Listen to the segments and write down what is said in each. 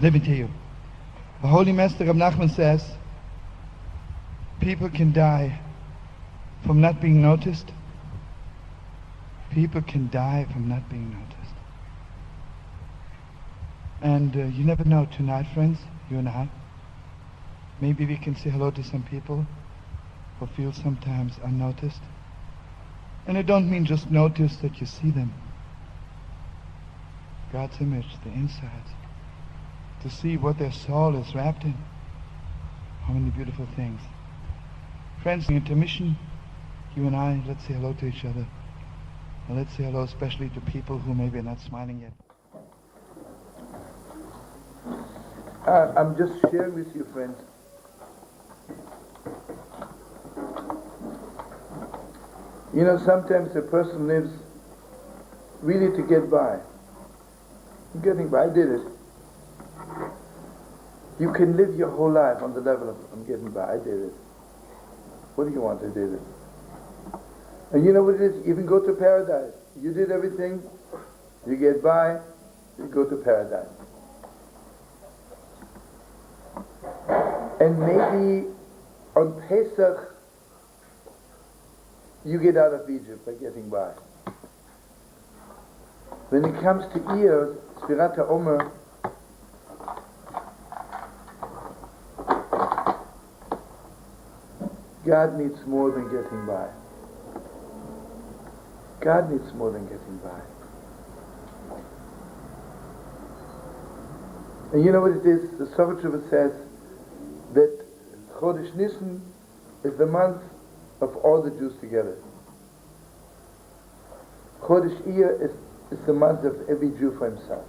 Let me tell you. The Holy Master Rab Nachman says, people can die from not being noticed. People can die from not being noticed. And you never know. Tonight, friends, you and I, maybe we can say hello to some people who feel sometimes unnoticed. And I don't mean just notice that you see them. God's image, the insides. To see what their soul is wrapped in. How many beautiful things. Friends, in intermission, you and I, let's say hello to each other. And let's say hello especially to people who maybe are not smiling yet. I'm just sharing with you, friends. You know, sometimes a person lives really to get by. I'm getting by. I did it. You can live your whole life on the level of I'm getting by. I did it. What do you want? I did it. And you know what it is? Even go to paradise. You did everything. You get by. You go to paradise. And maybe on Pesach you get out of Egypt by getting by. When it comes to Iyar, Sfirat Omer, God needs more than getting by. God needs more than getting by. And you know what it is? The Sofer says that Chodesh Nisan is the month of all the Jews together. Chodesh Iyar is the month of every Jew for himself.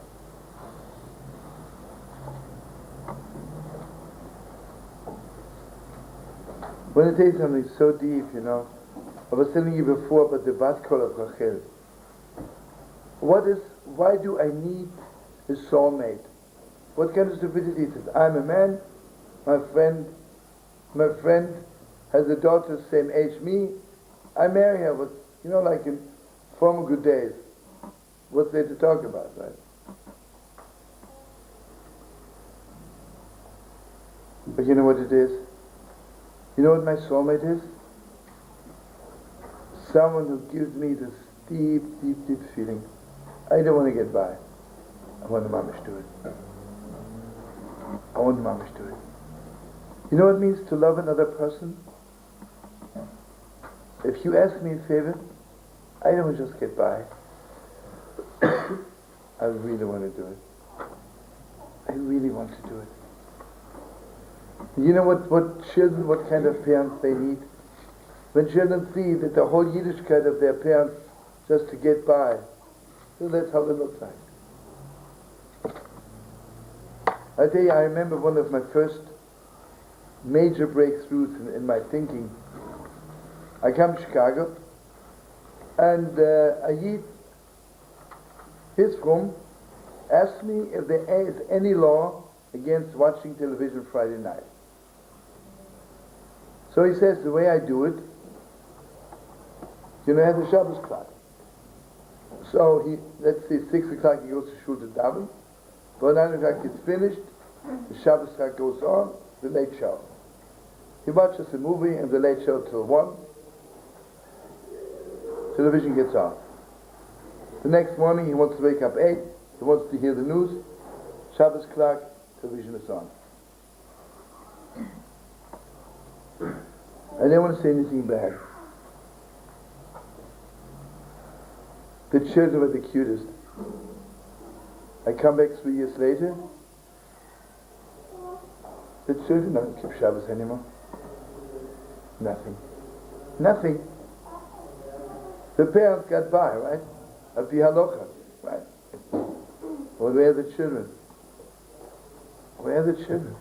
I want to tell you something so deep, you know. I was telling you before about the Bat Kol of Rachel. Why do I need a soulmate? What kind of stupidity is it? I'm a man, my friend has a daughter same age me, I marry her, but you know, like in former good days. What's there to talk about, right? But you know what it is? You know what my soulmate is? Someone who gives me this deep, deep, deep feeling. I don't want to get by. I want the mamish to it. I want the mamish to it. You know what it means to love another person? If you ask me a favor, I don't just get by. I really want to do it. I really want to do it. You know what children, what kind of parents they need? When children see that the whole Yiddishkeit of their parents just to get by, so that's how it looks like. I tell you, I remember one of my first major breakthroughs in my thinking. I come to Chicago, and a Yid, his room, asked me if there is any law against watching television Friday night. So he says, the way I do it, you know, I have a Shabbos clock. So let's say 6 o'clock he goes to shul to daven. By 9 o'clock it's finished, the Shabbos clock goes on, the late show. He watches a movie and the late show till 1. Television gets on. The next morning he wants to wake up 8, he wants to hear the news, Shabbos clock, television is on. I don't want to say anything bad. The children were the cutest. I come back 3 years later, the children don't keep Shabbos anymore. Nothing. Nothing. The parents got by, right? Of the halacha, right? Well, where are the children? Where are the children?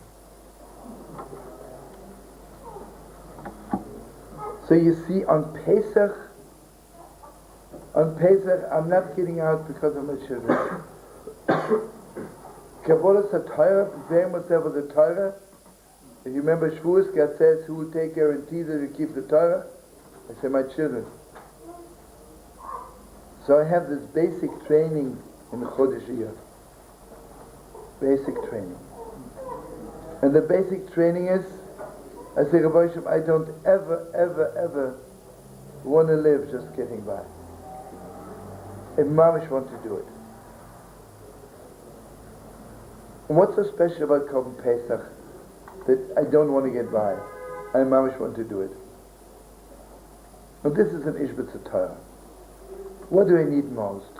So you see, on Pesach, I'm not getting out because of my children. Kabbalah Torah, preparing myself for the Torah. If you remember Shavuos, God says, who will take guarantee that you keep the Torah? I say, my children. So I have this basic training in the Chodesh Iyar. basic training. And the basic training is, I say, Rabbi Shem, I don't ever want to live just getting by. I mamish want to do it. And what's so special about Korban Pesach that I don't want to get by? I mamish want to do it. And this is an Ishbitzer Torah. What do I need most?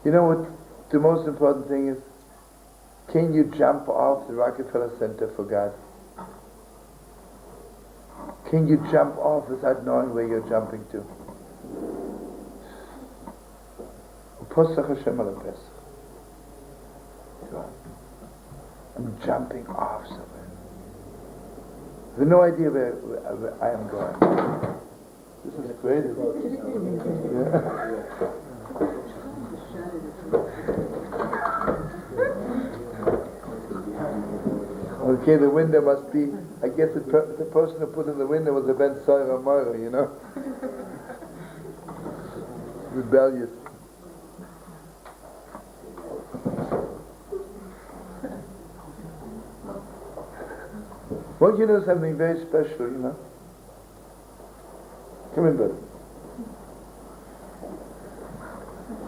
You know what the most important thing is? Can you jump off the Rockefeller Center for God? Can you jump off without knowing where you're jumping to? Pesach Hashem ala Pesach. I'm jumping off somewhere. I have no idea where I am going. This is great. Okay, the window must be, I guess the person who put in the window was a Ben Saira Mara, you know? Rebellious. Want you to know something very special, you know? Come in, brother.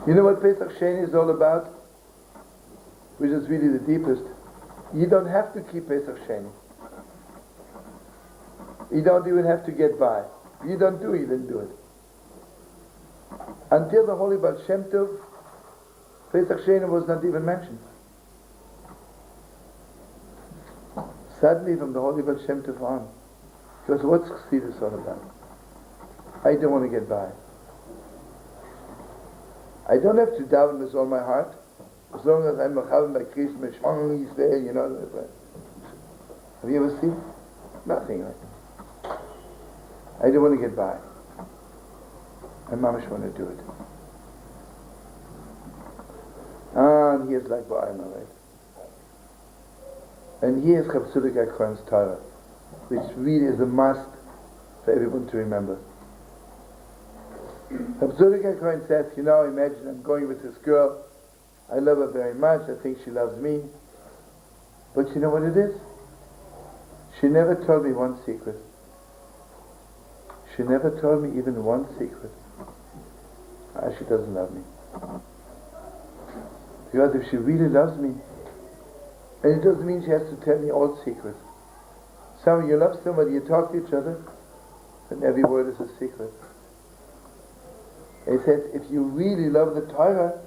You know what Pesach Sheni is all about? Which is really the deepest. You don't have to keep Pesach Sheni. You don't even have to get by. You don't do it, you didn't do it. Until the Holy Baal Shem Tov, Pesach Sheni was not even mentioned. Suddenly from the Holy Baal Shem Tov on, because what's Chassidus all about? I don't want to get by. I don't have to daven with all my heart, as long as I'm mechaven by Krishna, Shong Yisrael, you know. Have you ever seen? Nothing, right? I don't want to get by. I mamish want to do it. And here's like Ba'ayma, right? And here's Chodesh Iyar's Torah, which really is a must for everyone to remember. Chodesh Iyar says, you know, imagine I'm going with this girl, I love her very much, I think she loves me, but you know what it is? She never told me one secret. She never told me even one secret. She doesn't love me. Because if she really loves me, and it doesn't mean she has to tell me all secrets. So when you love somebody, you talk to each other, then every word is a secret. He says, if you really love the Torah,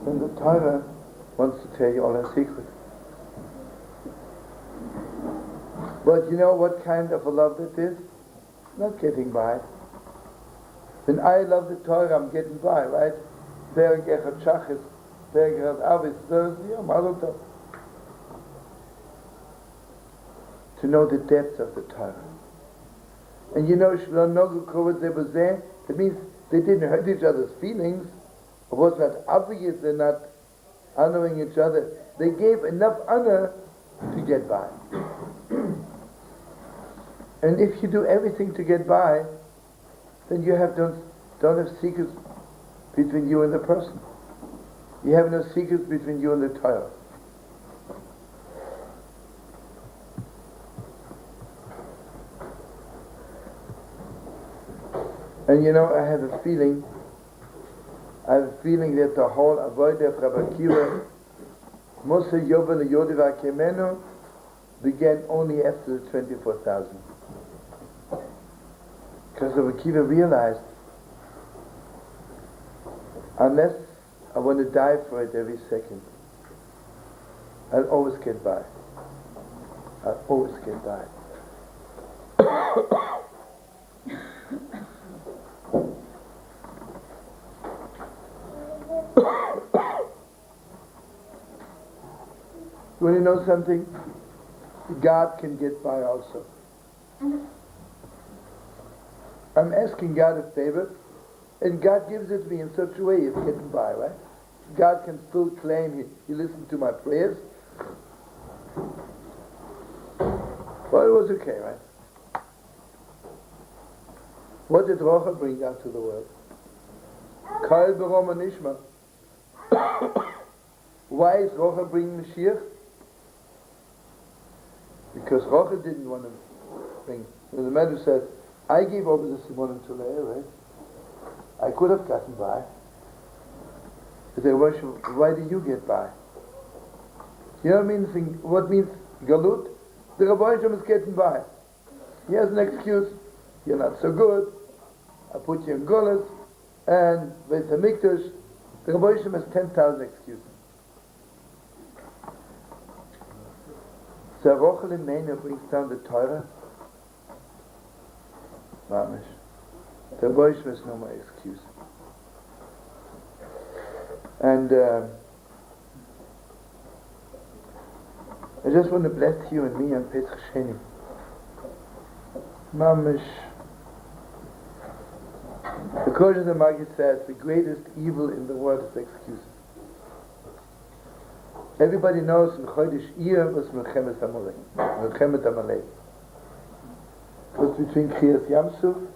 then the Torah wants to tell you all her secrets. But you know what kind of a love that is? Not getting by. When I love the Torah, I'm getting by, right? Berg echad shachis, berg echad avis, mazel tov. To know the depths of the Torah. And you know, that means they didn't hurt each other's feelings. It was not obvious they're not honoring each other. They gave enough honor to get by. And if you do everything to get by, then you don't have secrets between you and the person. You have no secrets between you and the Torah. And you know, I have a feeling that the whole avodah of Rabbi Akiva, Moshe Yovan Yodiva Kemenu, began only after the 24,000. Because Rabbi Akiva realized, unless I want to die for it every second, I'll always get by. I'll always get by. You want to know something? God can get by also. I'm asking God a favor, and God gives it to me in such a way it's getting by, right? God can still claim he listened to my prayers. Well, it was okay, right? What did Rocha bring out to the world? Kal B'Roma Nishma. why is Rochel bringing Mashiach? Because Rochel didn't want to bring. The man who said, I gave over the Simon to Leah, right? I could have gotten by. But they were, why do you get by? You know what I mean? What means Galut? The Rabbi Shem is getting by. He has an excuse. You're not so good. I put you in Gullus. And Beis HaMikdash. The Rabbi Shem has 10,000 excuses. So Rochel in Mena brings down the Torah. Mamish. The Rabbi Shem has no more excuse. And I just want to bless you and me on Pesach Sheni. Mamish. The Chodesh Iyar says the greatest evil in the world is excuses. Everybody knows in Chodesh Iyar was Melchemet Amalek. Melchemet Amalek. It was between Kriyas Yamsuf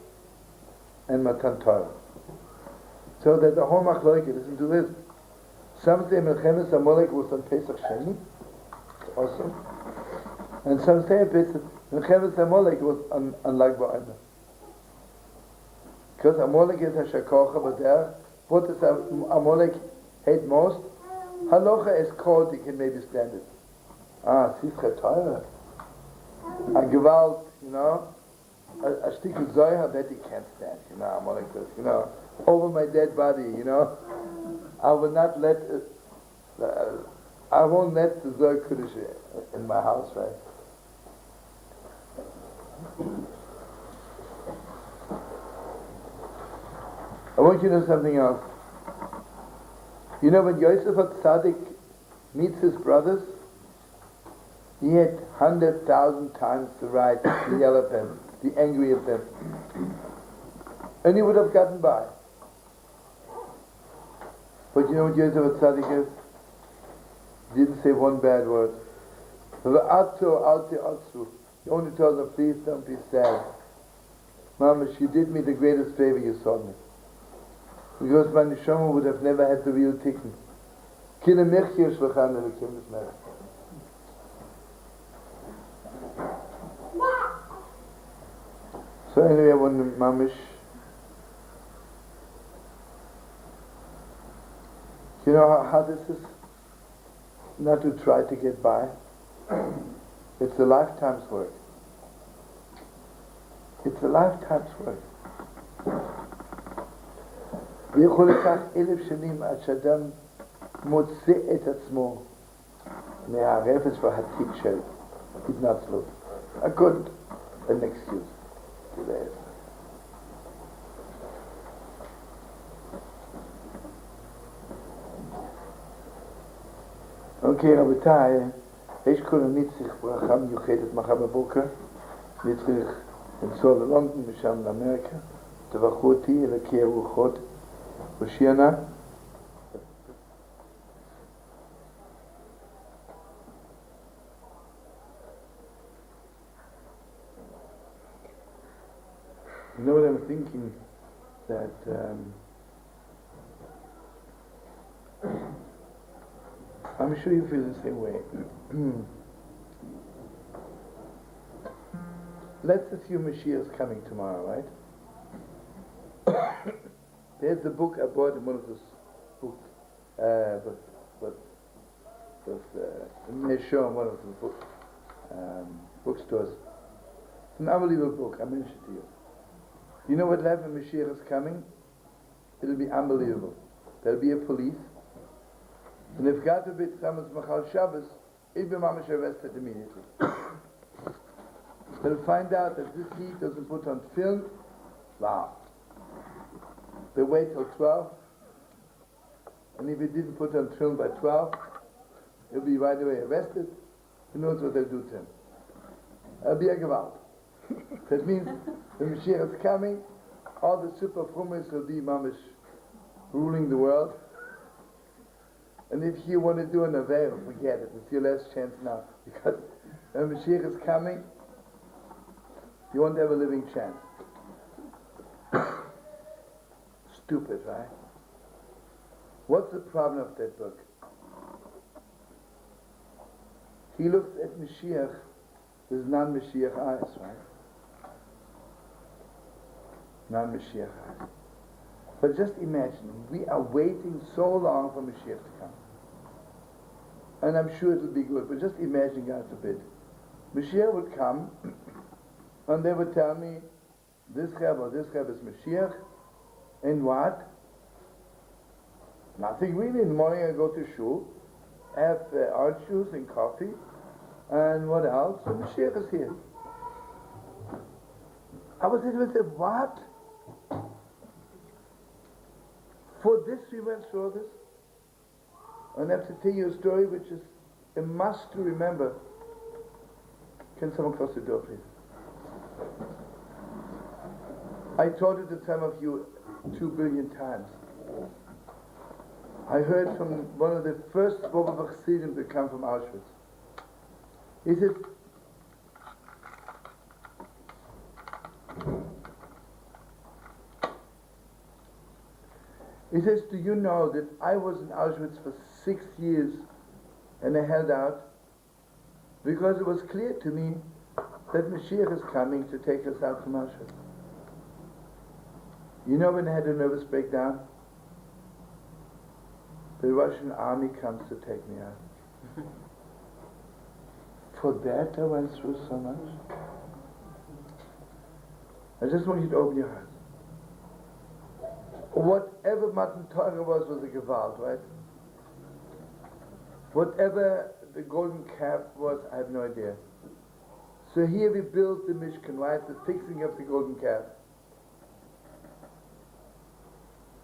and Matan Torah. So that the whole Machloike, listen to this. Some say Melchemet Amalek was on Pesach Sheni. Awesome. And some say Melchemet Amalek was on Lag BaOmer. Because Amalek is a shakocha, but there, what does Amalek hate most? Halacha is called, you can maybe stand it. Sifre Torah. A Gewalt, you know, a stickel Zohar that he can't stand, you know, Amalek says, you know, over my dead body, you know. I will not let, I won't let the Zohar Kodesh in my house, right? I want you to know something else. You know, when Yosef tzadok meets his brothers, he had 100,000 times the right to yell at them, be angry at them, and he would have gotten by. But you know what Yosef tzadok is? He didn't say one bad word. He only told them, please don't be sad. Mamash, you did me the greatest favor, you saw me. Because my neshama would have never had the real tikkun. So anyway, I want to mamish. You know how this is? Not to try to get by. It's a lifetime's work. It's a lifetime's work. ויכול לקח 1,000 שנים עד שאדם מוצא את עצמו מהרפש והתיק של התנצלות. A good, an excuse. אוקיי, רבותיי, יש כל הניצח ברכה מיוחדת מחר בבוקר. אני צריך לנסוע ללונדון משם לאמריקה. תברכו אותי אלוקי הרוחות. Oceana. You know what I'm thinking? That I'm sure you feel the same way. Let's assume Mashiach is coming tomorrow, right? There's a book I bought in one of those books, show in one of the bookstores. It's an unbelievable book, I mentioned it to you. You know what life when Mashiach is coming? It'll be unbelievable. There'll be a police, and if God forbid someone's Machal Shabbos, he'll be mamash arrested immediately. They'll find out that this heat doesn't put on film. Wow. They wait till 12, and if he didn't put on film by 12, he'll be right away arrested. Who knows what they'll do to him? That'll be a gewalt. That means when Mashiach is coming, all the super frumas will be mamish ruling the world. And if you want to do an avail, forget it. It's your last chance now. Because when Mashiach is coming, you won't have a living chance. Stupid, right? What's the problem of that book? He looks at Mashiach with non-Mashiach eyes, right? Non-Mashiach eyes. But just imagine, we are waiting so long for Mashiach to come. And I'm sure it'll be good, but just imagine, God forbid, Mashiach would come, and they would tell me, this Rebbe or this Rebbe is Mashiach, and what? Nothing really. In the morning I go to shul, have orange juice and coffee, and what else? So Mashiach is here. I was sitting and said, what? For this we went through all this? And I have to tell you a story which is a must to remember. Can someone close the door, please? I told it to some of you 2 billion times. I heard from one of the first Bobber Chassidim to come from Auschwitz. He said, he says, do you know that I was in Auschwitz for 6 years and I held out because it was clear to me that Mashiach is coming to take us out from Auschwitz. You know when I had a nervous breakdown? The Russian army comes to take me out. For that I went through so much. I just want you to open your heart. Whatever Matan Torah was a Gewalt, right? Whatever the golden calf was, I have no idea. So here we built the Mishkan, right? The fixing of the golden calf.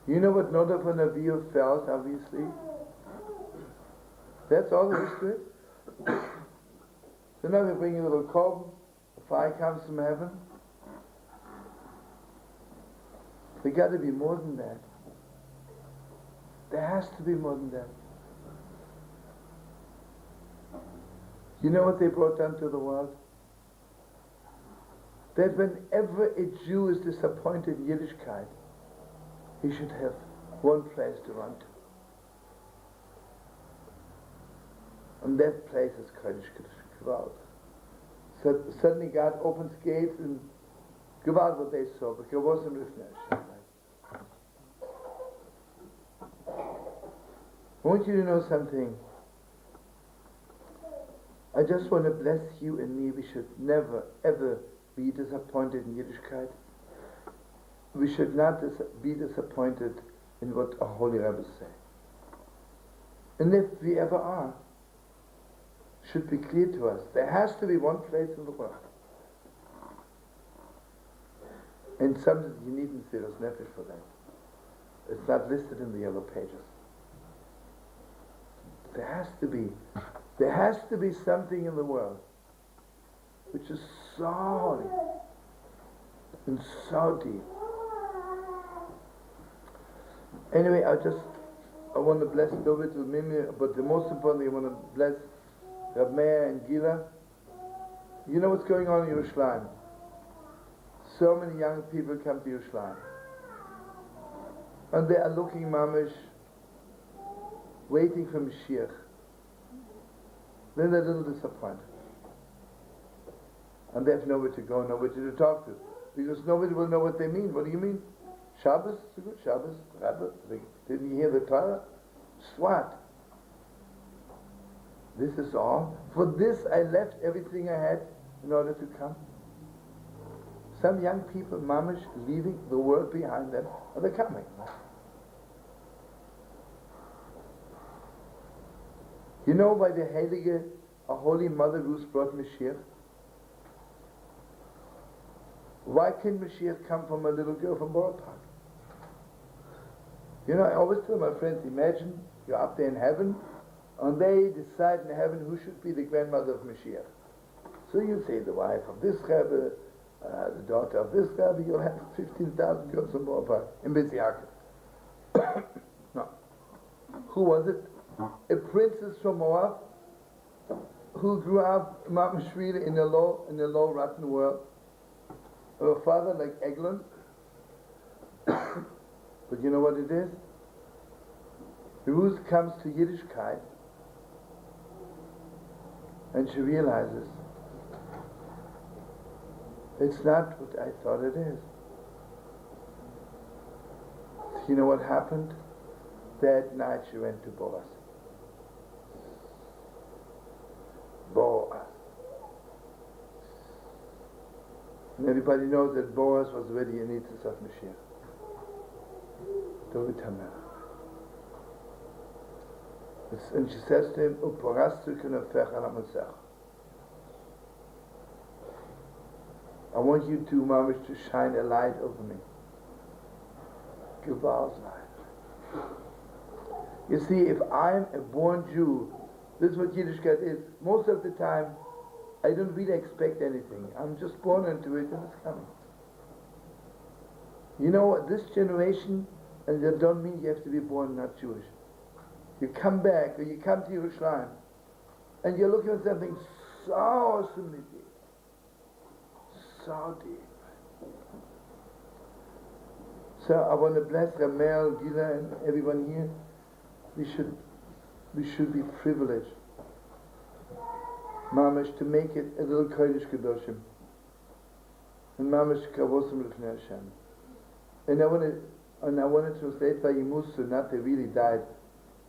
You know what Nodab and Avihu felt, obviously? That's all there is to it. So now we bring a little korban, the fire comes from heaven. There got to be more than that. There has to be more than that. You know what they brought onto the world? That whenever a Jew is disappointed in Yiddishkeit, he should have one place to run to. And that place is Chodesh Iyar. So suddenly God opens gates and Gewalt what they saw, but it wasn't Rifnesh. I want you to know something. I just want to bless you and me. We should never, ever be disappointed in Yiddishkeit. We should not be disappointed in what a holy Rebbe say. And if we ever are, should be clear to us. There has to be one place in the world. And sometimes you needn't see Sirus Nefesh for that. It's not listed in the yellow pages. There has to be something in the world which is so holy and so deep. Anyway, I want to bless David with Mimi, but the most importantly, I want to bless Rab Meir and Gila. You know what's going on in Yerushalayim? So many young people come to Yerushalayim. And they are looking mamish, waiting for Mashiach. Then they're a little disappointed. And they have nowhere to go, nobody to talk to. Because nobody will know what they mean. What do you mean? Shabbos? It's a good Shabbos. Rabbi, didn't you hear the Torah? Swat. This is all. For this I left everything I had in order to come. Some young people, mamish, leaving the world behind them, and they're coming. You know why the Heilige, a Holy Mother Ruth brought Mashiach? Why can Mashiach come from a little girl from Borough Park? You know, I always tell my friends, imagine you're up there in heaven, and they decide in heaven who should be the grandmother of Mashiach. So you say the wife of this Rebbe, the daughter of this Rebbe, you'll have 15,000 girls from Borough Park in Pesach. No. Who was it? A princess from Moab who grew up Mamashvili in a low rotten world. Her father like Eglon. But you know what it is? Ruth comes to Yiddishkeit And she realizes it's not what I thought it is. So you know what happened? That night she went to Boaz. Boaz. And everybody knows that Boaz was already a Nitzis of Mashiach. David HaMelech. And she says to him, Uparastu kenofecha lamasech. I want you to, Mamish, to shine a light over me. Geval's light. You see, if I'm a born Jew, this is what Yiddishkeit is. Most of the time, I don't really expect anything. I'm just born into it and it's coming. You know, this generation, and that don't mean you have to be born not Jewish. You come back, or you come to Yerushalayim, and you're looking at something so awesomely deep. So deep. So I want to bless Ramel, Gila, and everyone here. We should be privileged, Mamash, to make it a little Kodesh Kedoshim, and Mamash Kavosim L'fnei Hashem. And I want to translate Vayimusu, not they really died.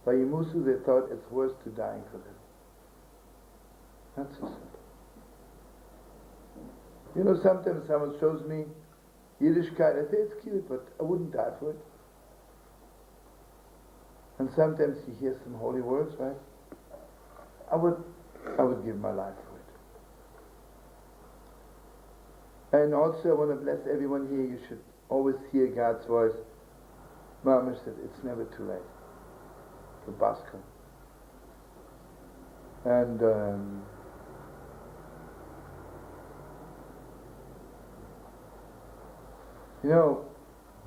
Vayimusu, they thought it's worse to dying for them. That's so simple. You know, sometimes someone shows me Yiddishkeit, I say it's cute, but I wouldn't die for it. And sometimes you hear some holy words, right? I would give my life for it. And also I want to bless everyone here. You should always hear God's voice. Mama said, it's never too late for Basker. And you know,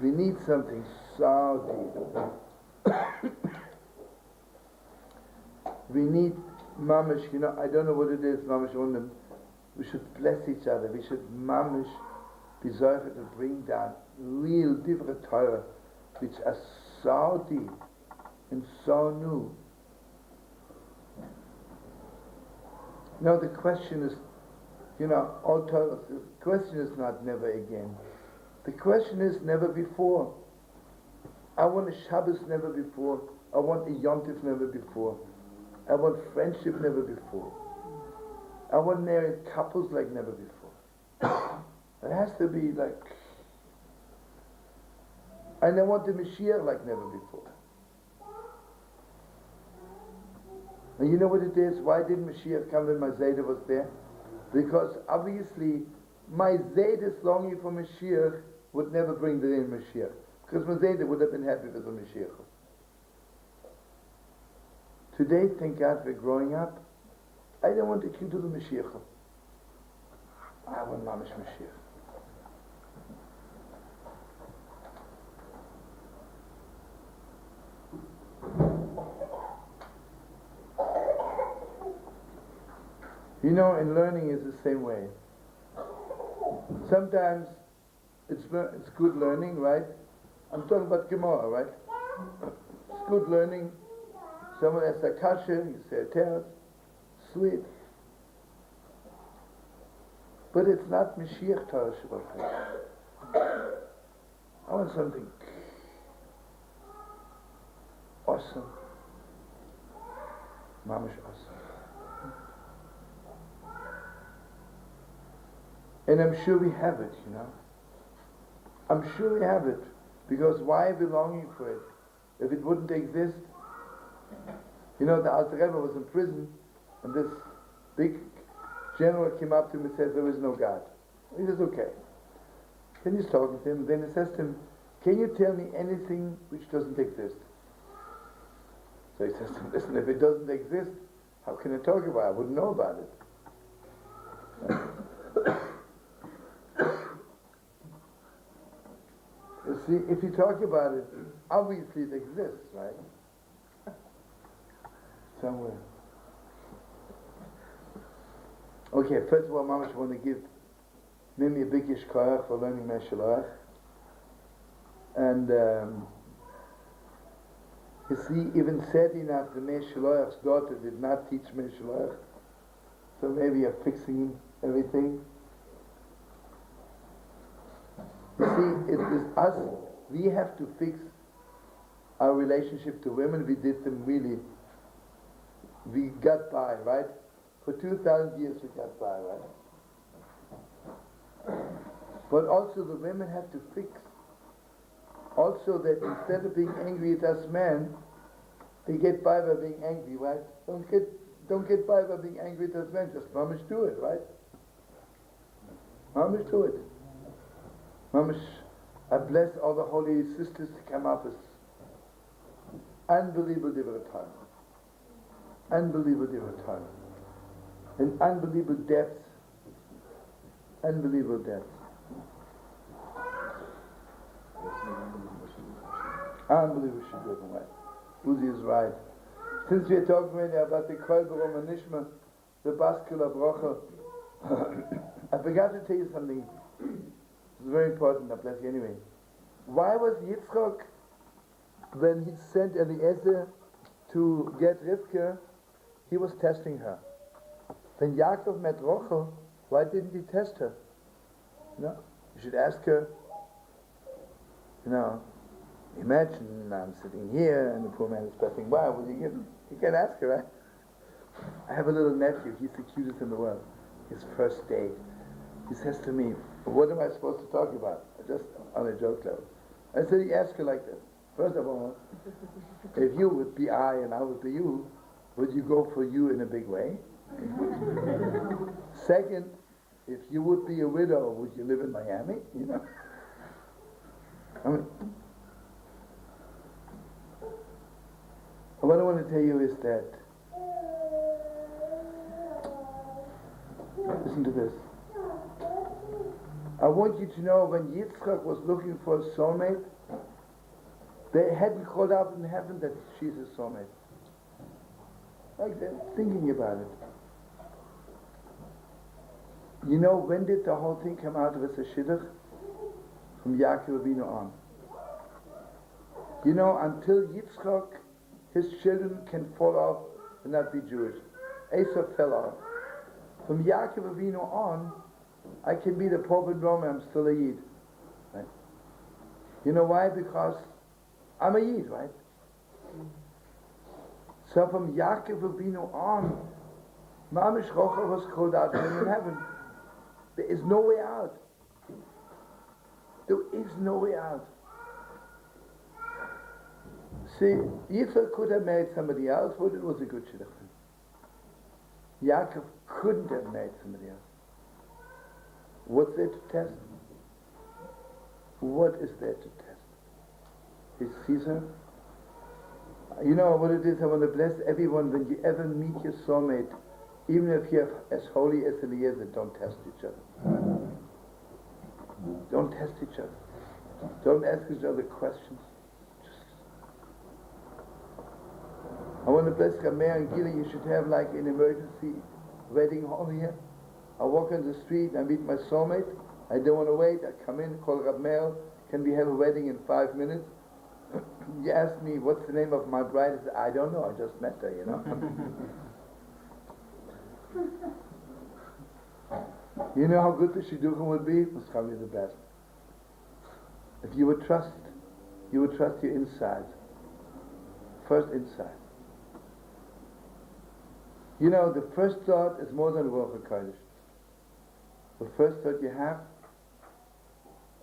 we need something so deep. We need mamish, you know, I don't know what it is, mamish, we should bless each other. We should mamish be zoifer to bring down real different torah, which are so deep and so new. Now the question is, you know, all torah, the question is not never again. The question is never before. I want a Shabbos never before. I want a Yom Tov never before. I want friendship never before. I want married couples like never before. It has to be like... And I want the Mashiach like never before. And you know what it is? Why did Mashiach come when my Zayda was there? Because obviously my Zayda's longing for Mashiach would never bring the name Mashiach. Because my Zayda would have been happy with the Mashiach. Today, thank God we're growing up. I don't want to kill to the Mashiach. I want Mamish Mashiach. You know, and learning is the same way. Sometimes it's good learning, right? I'm talking about Gemara, right? It's good learning. Someone asks a kasha, you say a teretz, sweet. But it's not Mashiach Torah Shabbat. I want something awesome. Mamish awesome. And I'm sure we have it, you know. I'm sure we have it. Because why are we longing for it? If it wouldn't exist, you know, the Alter Rebbe was in prison, and this big general came up to him and said, there is no God. He says, okay. Then he's talking to him, then he says to him, can you tell me anything which doesn't exist? So he says to him, listen, if it doesn't exist, how can I talk about it? I wouldn't know about it. You see, if you talk about it, obviously it exists, right? Somewhere. Okay, first of all, Mamash, I want to give Mimi a big yishkoyach for learning Meshalach. And you see, even said enough, the Meshalach's daughter did not teach Meshalach. So maybe you're fixing everything. You see, it is us. We have to fix our relationship to women. We did them really. We got by, right? For 2,000 years we got by, right? But also the women have to fix. Also that instead of being angry at us men, they get by being angry, right? Don't get by being angry at us men. Just mamish do it, right? Mamish do it. Mamish, I bless all the holy sisters to come up with unbelievable different time. Unbelievable different time. And unbelievable depths. Unbelievable depths. Unbelievable shidduchim, right? Uzi is right. Since we are talking right now about the Kol Barom Nishma, the Baskula Brocha, I forgot to tell you something. It's very important, I bless you anyway. Why was Yitzchak, when he sent Eliezer to get Rivka, he was testing her? When Yaakov met Rochel, why didn't he test her? No, you should ask her, imagine I'm sitting here and the poor man is passing by, will you give him? You can ask her, right? I have a little nephew, he's the cutest in the world. His first date. He says to me, what am I supposed to talk about? Just on a joke level. I said, you ask her like this. First of all, if you would be I and I would be you, would you go for you in a big way? Second, if you would be a widow, would you live in Miami? I mean, what I want to tell you is that, listen to this. I want you to know when Yitzchak was looking for a soulmate, they hadn't called out in heaven that she's a soulmate. Like they're thinking about it. When did the whole thing come out of as a shidduch? From Yaakov Avinu on. Until Yitzchak, his children can fall off and not be Jewish. Esau fell off. From Yaakov Avinu on, I can be the Pope in Rome, I'm still a Yid. Right? You know why? Because I'm a Yid, right? So from Yaakov Avinu on, Mamish Rochel was called out to him in heaven. There is no way out. There is no way out. See, Yitzchak could have married somebody else, but it was a good shidduch. Yaakov couldn't have married somebody else. What's there to test? What is there to test? Is Caesar? You know what it is? I want to bless everyone when you ever meet your soulmate, even if you're as holy as Eliezer, don't test each other. Don't test each other. Don't ask each other questions. I want to bless Omer and Gila. You should have like an emergency wedding hall here. I walk on the street, I meet my soulmate. I don't want to wait. I come in, call Rab Meir. Can we have a wedding in 5 minutes? You ask me, what's the name of my bride? I say, I don't know. I just met her, You know how good the shidduchim would be? It was probably the best. If you would trust your inside. First inside. The first thought is more than Ruach HaKodesh. The first thought you have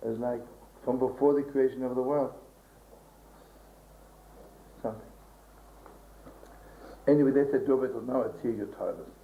is like from before the creation of the world. Something. Anyway, that's a do, but now it's here your toilets.